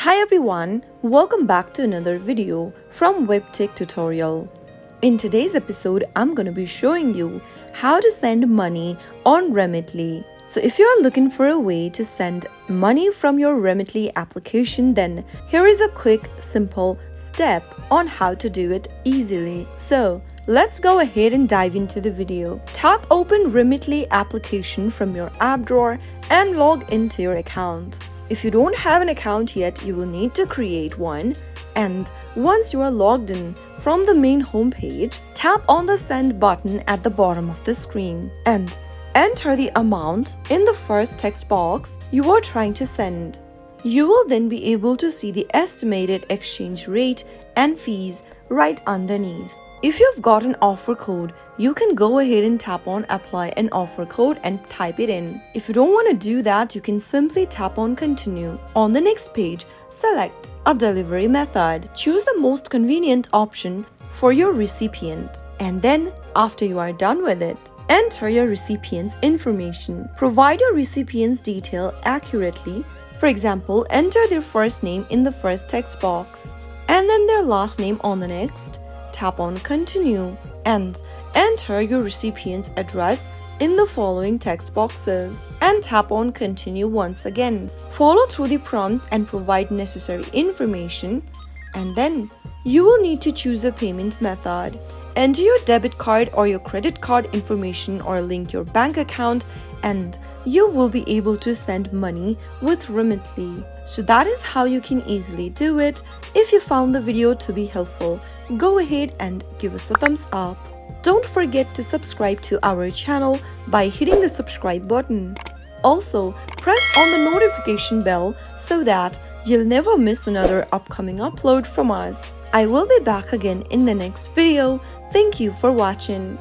Hi everyone, welcome back to another video from Webtech Tutorial. In today's episode, I'm going to be showing you how to send money on Remitly. So if you're looking for a way to send money from your Remitly application, then here is a quick, simple step on how to do it easily. So let's go ahead and dive into the video. Tap open Remitly application from your app drawer and log into your account. If you don't have an account yet, you will need to create one. And once you are logged in from the main homepage, tap on the send button at the bottom of the screen and enter the amount in the first text box you are trying to send. You will then be able to see the estimated exchange rate and fees right underneath. If you've got an offer code, you can go ahead and tap on apply an offer code and type it in. If you don't want to do that, you can simply tap on continue. On the next page, select a delivery method. Choose the most convenient option for your recipient. And then, after you are done with it, enter your recipient's information. Provide your recipient's detail accurately. For example, enter their first name in the first text box and then their last name on the next. Tap on continue and enter your recipient's address in the following text boxes and tap on continue once again. Follow through the prompts and provide necessary information, and then you will need to choose a payment method. Enter your debit card or your credit card information or link your bank account and you will be able to send money with Remitly. So that is how you can easily do it. If you found the video to be helpful, go ahead and give us a thumbs up. Don't forget to subscribe to our channel by hitting the subscribe button. Also, press on the notification bell so that you'll never miss another upcoming upload from us. I will be back again in the next video. Thank you for watching.